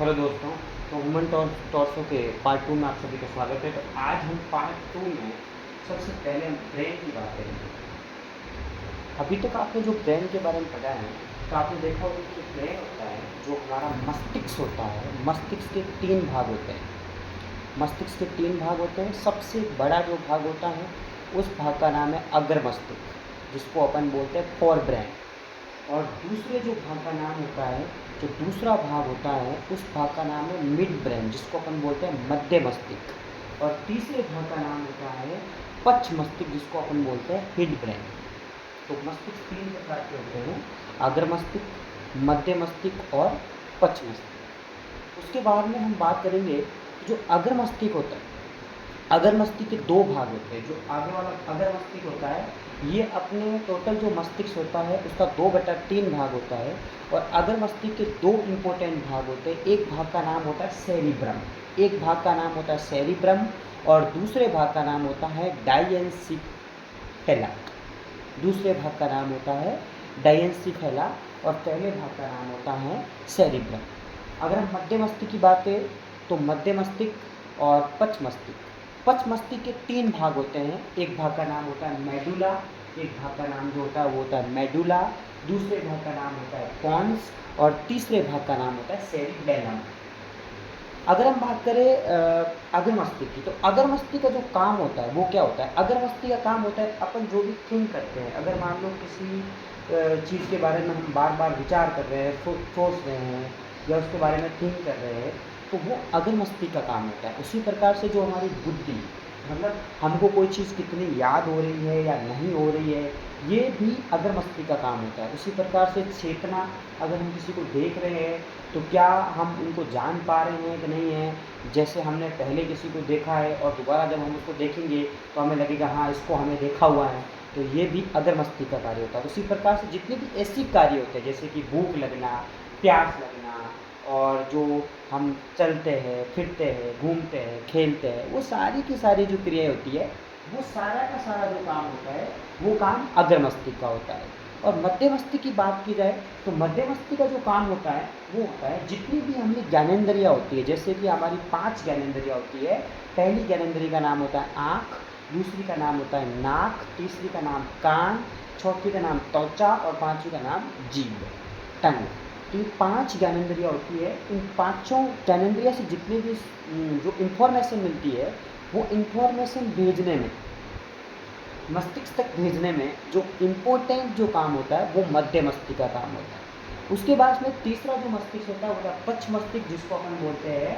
Hello दोस्तों। तो human torso के पार्ट 2 में आप सभी का स्वागत है। तो आज हम पार्ट 2 में सबसे पहले हम ब्रेन की बात करेंगे। अभी तक आपने जो ब्रेन के बारे में पढ़ा है तो आपने देखा होगा कि जो ब्रेन होता है, जो हमारा मस्तिष्क होता है, मस्तिष्क के 3 भाग होते हैं। मस्तिष्क के 3 भाग होते हैं। सबसे बड़ा जो भाग होता है उस भाग का नाम है अग्र मस्तिष्क, जिसको अपन बोलते हैं फोर ब्रेन। और दूसरे जो भाग का नाम होता है, जो दूसरा भाग होता है, उस भाग का नाम है मिड ब्रेन, जिसको अपन बोलते हैं मध्य मस्तिष्क। और तीसरे भाग का नाम होता है पच्छ मस्तिष्क, जिसको अपन बोलते हैं हिड ब्रेन। तो मस्तिष्क 3 प्रकार के होते हैं: अग्र मस्तिष्क, मध्य मस्तिष्क और पच्छ मस्तिष्क। उसके बाद में हम बात करेंगे जो अग्र मस्तिष्क होता है। अगर मस्तिष्क के 2 भाग होते हैं। जो आगे वाला अगर मस्तिष्क होता है, ये अपने टोटल जो मस्तिष्क होता है उसका 2/3 भाग होता है। और अगर मस्तिष्क के 2 इम्पोर्टेंट भाग होते हैं। एक भाग का नाम होता है सेरिब्रम, एक भाग का नाम होता है सेरिब्रम, और दूसरे भाग का नाम होता है डायेंसिफेला। दूसरे भाग का नाम होता है डायेंसिफेला और पहले भाग का नाम होता है सेरिब्रम। अगर हम मध्य मस्तिष्क की बात करें तो मध्य मस्तिष्क और पच्छ मस्तिष्क। पच्छ मस्तिष्क के 3 भाग होते हैं। एक भाग का नाम होता है मेडुला, एक भाग का नाम जो होता है वो होता है मेडुला, दूसरे भाग का नाम होता है पॉन्स और तीसरे भाग का नाम होता है सेरिबेलम। अगर हम बात करें अग्र मस्तिष्क की, तो अग्र मस्तिष्क का जो काम होता है वो क्या होता है? अग्र मस्तिष्क का काम होता है अपन जो भी थिंक करते हैं। अगर मान लो किसी चीज़ के बारे में हम बार बार विचार कर रहे हैं, सोच रहे हैं या उसके बारे में थिंक कर रहे हैं, तो वो अग्र मस्तिष्क का काम होता है। उसी प्रकार से जो हमारी बुद्धि, मतलब हमको कोई चीज़ कितनी याद हो रही है या नहीं हो रही है, ये भी अग्र मस्तिष्क का काम होता है। उसी प्रकार से चेतना, अगर हम किसी को देख रहे हैं तो क्या हम उनको जान पा रहे हैं कि नहीं है। जैसे हमने पहले किसी को देखा है और दोबारा जब हम उसको देखेंगे तो हमें लगेगा हाँ इसको हमें देखा हुआ है, तो ये भी अग्र मस्तिष्क का कार्य होता है। उसी प्रकार से जितने भी ऐसी कार्य होते हैं, जैसे कि भूख लगना, प्यास लगना, और जो हम चलते हैं, फिरते हैं, घूमते हैं, खेलते हैं, वो सारी की सारी जो क्रियाएं होती है, वो सारा का सारा जो काम होता है वो काम अग्र मस्तिष्क का होता है। और मध्य मस्तिष्क की बात की जाए तो मध्य मस्तिष्क का जो काम होता है वो होता है जितनी भी हमें ज्ञानेंद्रियाँ होती है, जैसे कि हमारी 5 ज्ञानेंद्रियाँ होती है। पहली ज्ञानेंद्रिय का नाम होता है आँख, दूसरी का नाम होता है नाक, तीसरी का नाम कान, चौथी का नाम त्वचा और पाँचवीं का नाम जीभ, टंग। तो ये 5 ज्ञानेंद्रियाँ होती है। इन पाँचों ज्ञानेंद्रिया से जितनी भी जो इन्फॉर्मेशन मिलती है, वो इन्फॉर्मेशन भेजने में, मस्तिष्क तक भेजने में जो इम्पोर्टेंट जो काम होता है वो मध्य मस्तिष्क का काम होता है। उसके बाद में तीसरा जो मस्तिष्क होता है वो होता है पच्छ मस्तिष्क, जिसको अपन बोलते हैं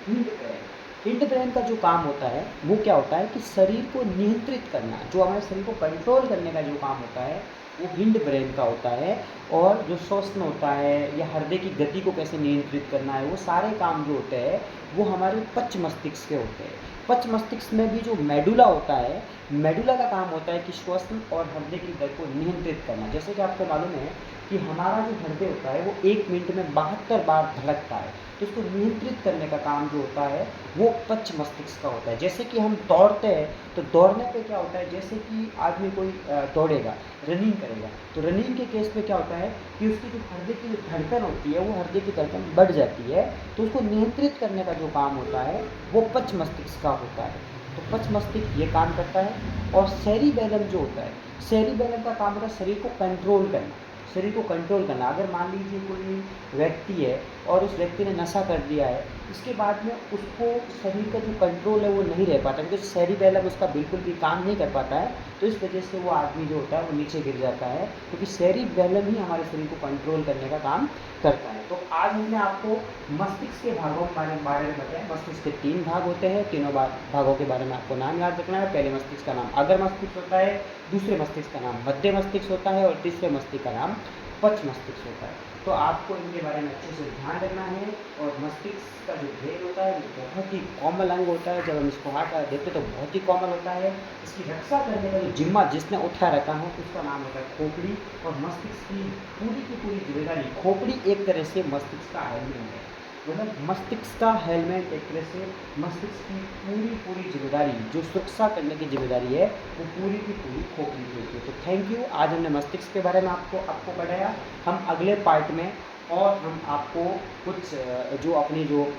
हिंड ब्रेन। हिंड ब्रेन का जो काम होता है वो क्या होता है कि शरीर को नियंत्रित करना, जो हमारे शरीर को कंट्रोल करने का जो काम होता है वो हिंड ब्रेन का होता है। और जो श्वसन होता है या हृदय की गति को कैसे नियंत्रित करना है, वो सारे काम जो होते हैं वो हमारे पच्छ मस्तिष्क के होते हैं। पच्छ मस्तिष्क में भी जो मेडुला होता है, मेडुला का काम होता है कि श्वसन और हृदय की दर को नियंत्रित करना। जैसे कि आपको मालूम है कि हमारा जो हृदय होता है वो 1 मिनट में 72 बार धड़कता है, तो इसको नियंत्रित करने का काम जो होता है वो पच्छ मस्तिष्क का होता है। जैसे कि हम दौड़ते हैं तो दौड़ने पे क्या होता है, जैसे कि आदमी कोई दौड़ेगा, रनिंग करेगा, तो रनिंग के केस पे क्या होता है कि उसकी जो हृदय की धड़कन होती है वो हृदय की धड़कन बढ़ जाती है, तो उसको नियंत्रित करने का जो काम होता है वो पच्छ मस्तिष्क का होता है। तो पच्छ मस्तिष्क ये काम करता है। और सेरिबेलम जो होता है, सेरिबेलम का काम होता है शरीर को कंट्रोल करना, शरीर को कंट्रोल करना। अगर मान लीजिए कोई व्यक्ति है और उस व्यक्ति ने नशा कर दिया है, इसके बाद में उसको शरीर का जो कंट्रोल है वो नहीं रह पाता, क्योंकि सेरिबेलम उसका बिल्कुल भी काम नहीं कर पाता है, तो इस वजह से वो आदमी जो होता है वो नीचे गिर जाता है, क्योंकि सेरिबेलम ही हमारे शरीर को कंट्रोल करने का काम करता है। तो आज हमने आपको मस्तिष्क के भागों के बारे में बताया। मस्तिष्क के 3 भाग होते हैं, तीनों भागों के बारे में आपको नाम याद रखना है। पहले मस्तिष्क का नाम अग्र मस्तिष्क होता है, दूसरे मस्तिष्क का नाम मध्य मस्तिष्क होता है और तीसरे मस्तिष्क का नाम पच्छ मस्तिष्क होता है। तो आपको इनके बारे में अच्छे से ध्यान रखना है। और मस्तिष्क का जो ब्रेन होता है वो बहुत ही कोमल अंग होता है। जब हम इसको हाथ देते तो बहुत ही कोमल होता है। इसकी रक्षा करने का जो जिम्मा जिसने उठा रखा है उसका नाम होता है खोपड़ी। और मस्तिष्क की पूरी जिम्मेदारी, खोपड़ी एक तरह से मस्तिष्क का हेलमेट है, मतलब मस्तिष्क का हेलमेट एक तरह से मस्तिष्क की पूरी जिम्मेदारी, जो सुरक्षा करने की जिम्मेदारी है वो पूरी की पूरी खोपड़ी की होती है। तो थैंक यू। आज हमने मस्तिष्क के बारे में आपको पढ़ाया। हम अगले पार्ट में और हम आपको कुछ जो अपनी जो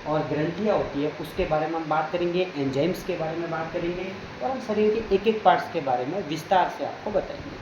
और ग्रंथियाँ होती है उसके बारे में हम बात करेंगे, एंजाइम्स के बारे में बात करेंगे और हम शरीर के एक-एक पार्ट्स के बारे में विस्तार से आपको बताएंगे।